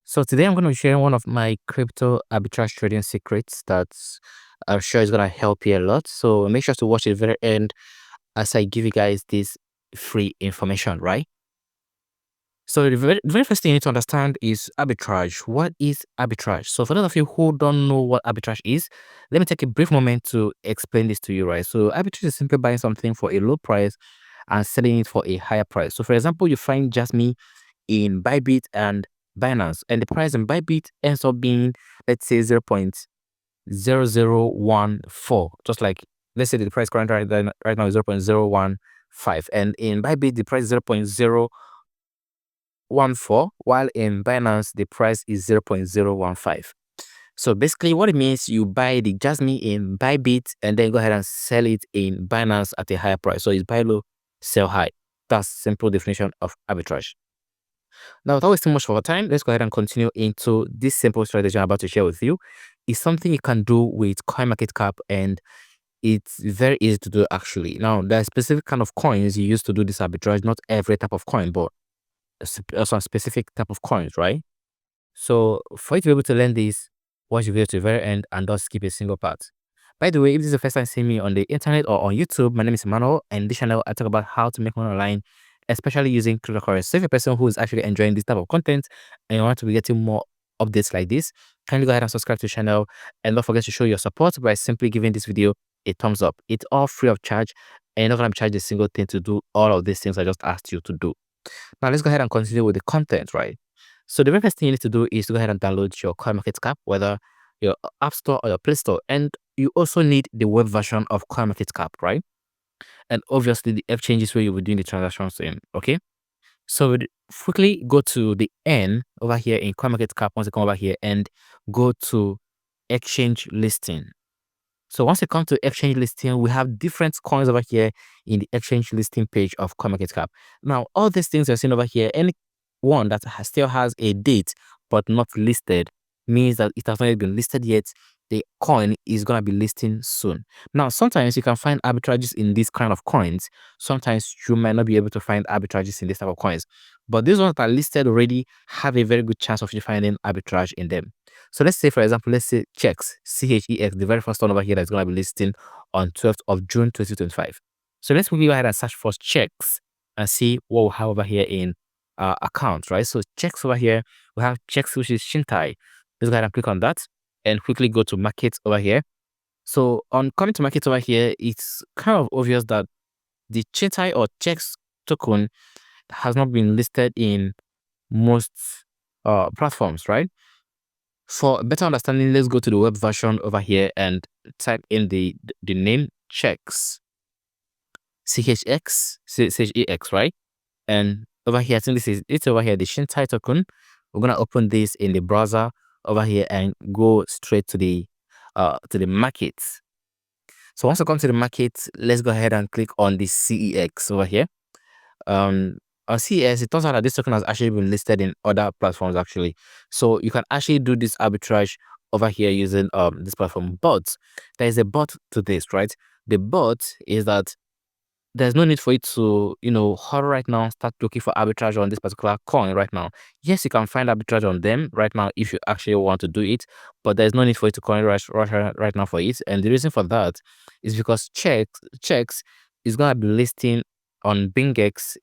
So today I'm going to be sharing one of my crypto arbitrage trading secrets that I'm sure is going to help you a lot. So make sure to watch it very end as I give you guys this free information, right? So the very first thing you need to understand is arbitrage. What is arbitrage? So for those of you who don't know what arbitrage is, let me take a brief moment to explain this to you, right? So arbitrage is simply buying something for a low price and selling it for a higher price. So for example, you find Jasmine in Bybit and Binance, and the price in Bybit ends up being, let's say, 0.0014. Just like, let's say the price current right now is 0.015, and in Bybit the price is 0.014, while in Binance the price is 0.015. So basically what it means, you buy the Jasmine in Bybit and then go ahead and sell it in Binance at a higher price. So it's buy low, sell high. That's simple definition of arbitrage. Now, without wasting much of our time, let's go ahead and continue into this simple strategy I'm about to share with you. It's something you can do with CoinMarketCap, and it's very easy to do actually. Now, there are specific kind of coins you use to do this arbitrage. Not every type of coin, but some specific type of coins, right? So for you to be able to learn this, watch the video to the very end and don't skip a single part. By the way, if this is the first time seeing me on the internet or on YouTube, my name is Emmanuel, and this channel I talk about how to make money online, especially using cryptocurrency. So if you're a person who is actually enjoying this type of content and you want to be getting more updates like this, kindly go ahead and subscribe to the channel, and don't forget to show your support by simply giving this video a thumbs up. It's all free of charge, and you're not going to charge a single thing to do all of these things I just asked you to do. Now let's go ahead and continue with the content, right? So the very first thing you need to do is to go ahead and download your CoinMarketCap, whether your App Store or your Play Store, and you also need the web version of CoinMarketCap, right? And obviously the exchanges where you will be doing the transactions in. Okay, so quickly go to the N over here in CoinMarketCap. Once you come over here and go to exchange listing. So once you come to exchange listing, we have different coins over here in the exchange listing page of CoinMarketCap. Now, all these things you're seeing over here, any one that still has a date but not listed, means that it has not yet been listed yet. The coin is going to be listing soon. Now, sometimes you can find arbitrages in these kind of coins. Sometimes you might not be able to find arbitrages in this type of coins. But these ones that are listed already have a very good chance of you finding arbitrage in them. So let's say, for example, let's say checks, CHEX, the very first one over here that's going to be listing on 12th of June 2025. So let's quickly go ahead and search for checks and see what we have over here in accounts, right? So checks over here, we have checks, which is Shintai. Let's go ahead and click on that and quickly go to markets over here. So on coming to markets over here, it's kind of obvious that the Shintai or checks token has not been listed in most platforms, right? For better understanding, let's go to the web version over here and type in the name checks, CHEX, right? And over here, I think it's over here, the Shintai token. We're gonna open this in the browser over here and go straight to the markets. So once I come to the market, let's go ahead and click on the CEX over here. On CES, it turns out that this token has actually been listed in other platforms actually. So you can actually do this arbitrage over here using this platform. But there is a but to this, right? The but is that there's no need for you to, hurry right now, start looking for arbitrage on this particular coin right now. Yes, you can find arbitrage on them right now if you actually want to do it, but there's no need for you to coin rush right now for it. And the reason for that is because checks is going to be listing on BingX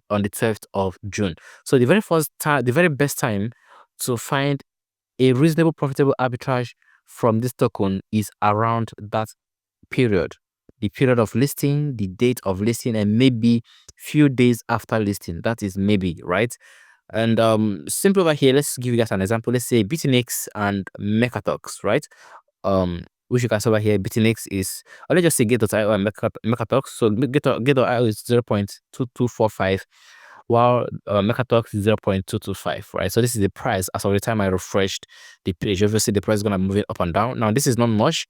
on the 12th of June. So the very first time, the very best time to find a reasonable profitable arbitrage from this token is around that period, the period of listing, the date of listing, and maybe few days after listing. That is maybe, right? And simple over here, let's give you guys an example. Let's say Bitfinex and Mekatox, right? Which you can see over here. Bitfinex is, or let's just say Get.io and Mekatox. So Get.io is 0.2245, while Mekatox is 0.225, right? So this is the price as of the time I refreshed the page. Obviously, the price is gonna move it up and down. Now, this is not much,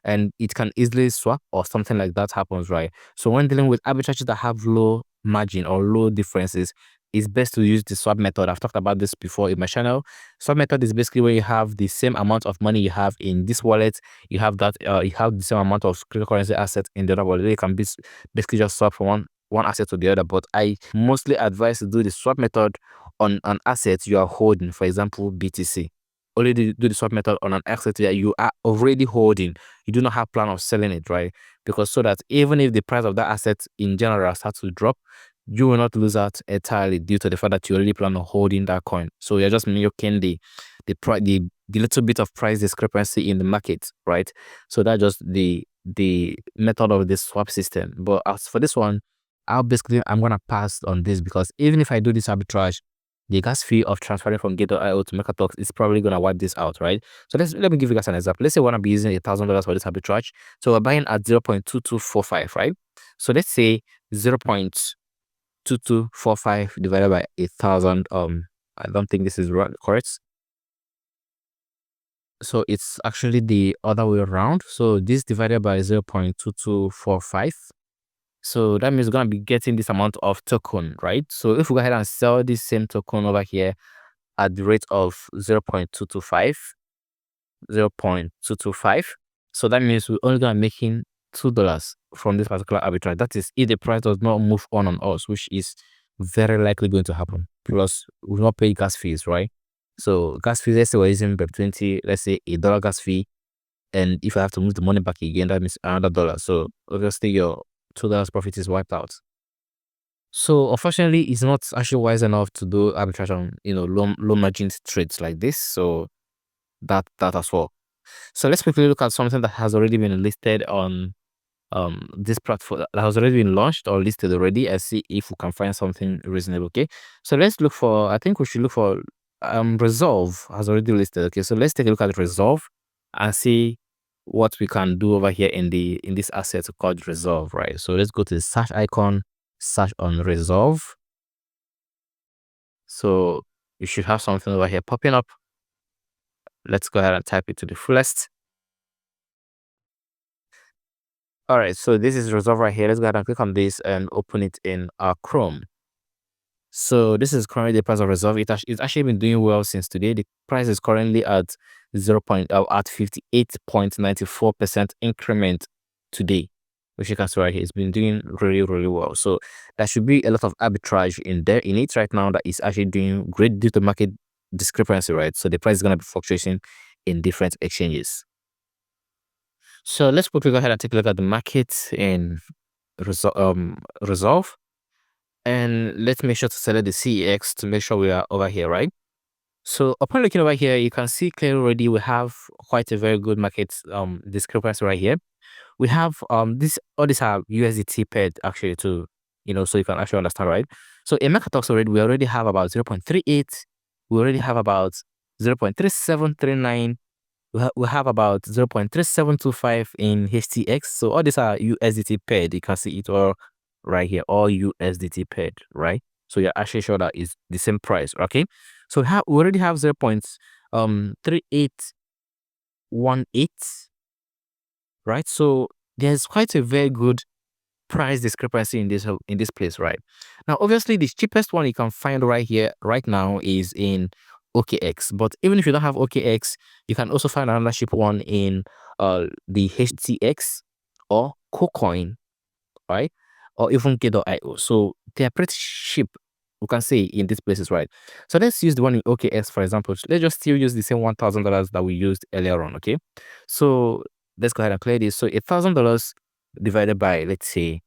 and it can easily swap or something like that happens, right? So when dealing with arbitrages that have low margin or low differences, it's best to use the swap method. I've talked about this before in my channel. Swap method is basically where you have the same amount of money you have in this wallet, you have that you have the same amount of cryptocurrency assets in the other wallet. You can basically just swap from one asset to the other. But I mostly advise to do the swap method on an asset you are holding, for example, BTC. Only do the swap method on an asset that you are already holding. You do not have plan of selling it, right? Because so that even if the price of that asset in general starts to drop, you will not lose out entirely due to the fact that you already plan on holding that coin. So you're just milking the little bit of price discrepancy in the market, right? So that's just the method of this swap system. But as for this one, I'm gonna pass on this because even if I do this arbitrage, the gas fee of transferring from Gate.io to MakerTalks is probably gonna wipe this out, right? So let me give you guys an example. Let's say I wanna be using $1,000 for this arbitrage. So we're buying at 0.2245, right? So let's say 0.2245 divided by 1,000. I don't think this is correct. So it's actually the other way around. So this divided by 0.2245. So that means we're going to be getting this amount of token, right? So if we go ahead and sell this same token over here at the rate of 0.225, 0.225. So that means we're only going to be making $2 from this particular arbitrage. That is if the price does not move on us, which is very likely going to happen. Plus, we will not pay gas fees, right? So gas fees, let's say we're using BEP20, let's say $1 gas fee. And if I have to move the money back again, that means another dollar. So obviously your $2 profit is wiped out. So unfortunately, it's not actually wise enough to do arbitrage on low margin trades like this. So that as well. So let's quickly look at something that has already been listed on this platform, that has already been launched or listed already, and see if we can find something reasonable. Okay, so let's look for, I think we should look for Resolve has already listed. Okay, so let's take a look at Resolve and see what we can do over here in this asset called Resolve, right? So let's go to the search icon, search on Resolve. So you should have something over here popping up. Let's go ahead and type it to the fullest. All right, so this is Resolve right here. Let's go ahead and click on this and open it in our Chrome. So this is currently the price of Resolve. It's actually been doing well since today. The price is currently at 58.94% increment today, which you can see right here. It's been doing really, really well. So there should be a lot of arbitrage in it right now that is actually doing great due to market discrepancy, right? So the price is going to be fluctuating in different exchanges. So let's quickly go ahead and take a look at the market in Resolve. And let's make sure to select the CEX to make sure we are over here, right? So upon looking over here, you can see clearly already we have quite a very good market discrepancy right here. We have all these are USDT paired actually too, so you can actually understand, right? So in MakerTalks already, we already have about 0.38, we already have about 0.3739, we have about 0.3725 in HTX. So all these are USDT paired. You can see it all right here, all USDT paired, right? So you're actually sure that is the same price, okay? So we already have 0.3818, right? So there's quite a very good price discrepancy in this place, right? Now, obviously, the cheapest one you can find right here, right now, is in OKX. But even if you don't have OKX, you can also find another cheap one in the HTX or KuCoin, right? Or even Gate.io. So they are pretty cheap, we can say, in these places, right? So let's use the one in OKX, for example. Let's just still use the same $1,000 that we used earlier on, okay? So let's go ahead and clear this. So $1,000 divided by, let's say,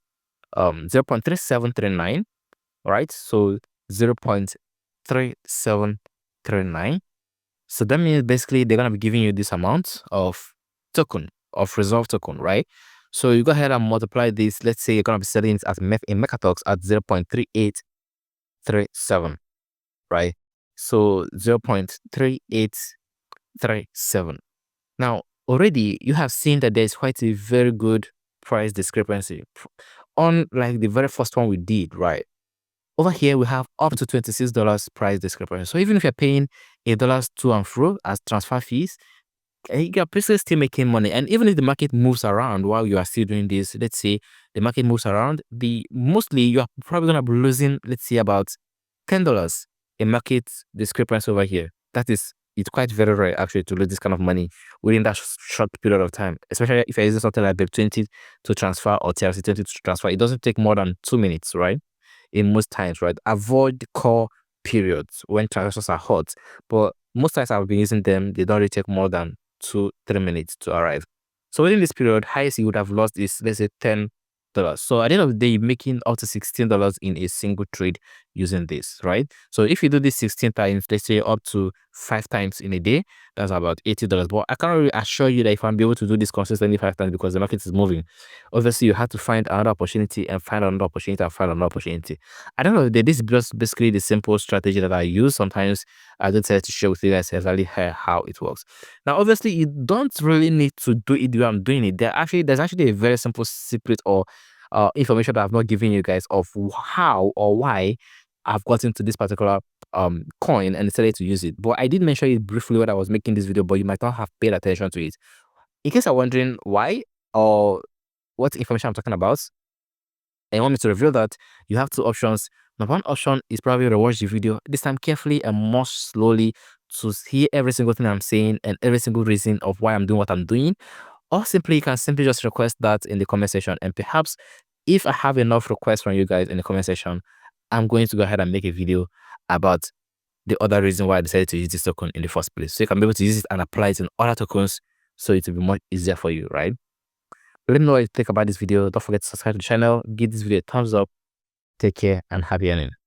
0.3739, right? So 0.3739. So that means basically they're gonna be giving you this amount of token, of Resolve token, right? So you go ahead and multiply this. Let's say you're gonna be selling it at in MakerTalks at 0.3837, right? So 0.3837. Now already you have seen that there's quite a very good price discrepancy on like the very first one we did, right? Over here we have up to $26 price discrepancy. So even if you're paying $1 to and fro as transfer fees, you're basically still making money. And even if the market moves around while you are still doing this, let's say the market moves around, mostly you are probably gonna be losing, let's say, about $10 in market discrepancy over here. It's quite very rare actually to lose this kind of money within that short period of time, especially if you're using something like BEP20 to transfer or TRC20 to transfer. It doesn't take more than 2 minutes, right? In most times, right? Avoid call periods when transactions are hot. But most times I've been using them, they don't really take more than 2-3 minutes to arrive. So within this period, highest you would have lost is, let's say, $10. So at the end of the day, you're making up to $16 in a single trade using this, right? So if you do this 16 times, let's say up to 5 times in a day, that's about $80. But I can't really assure you that if I'm able to do this consistently 5 times because the market is moving, obviously you have to find another opportunity and find another opportunity and find another opportunity. I don't know, this is just basically the simple strategy that I use. Sometimes I don't try to share with you guys exactly how it works. Now, obviously, you don't really need to do it the way I'm doing it. There's actually a very simple secret or information that I've not given you guys of how or why I've gotten to this particular coin and decided to use it. But I did mention it briefly when I was making this video, but you might not have paid attention to it. In case you're wondering why or what information I'm talking about, and you want me to reveal that, you have two options. Number one option is probably rewatch the video this time carefully and more slowly to hear every single thing I'm saying and every single reason of why I'm doing what I'm doing. Or simply, you can simply just request that in the comment section. And perhaps if I have enough requests from you guys in the comment section, I'm going to go ahead and make a video about the other reason why I decided to use this token in the first place. So you can be able to use it and apply it in other tokens so it will be much easier for you, right? Let me know what you think about this video. Don't forget to subscribe to the channel, give this video a thumbs up. Take care and happy earning.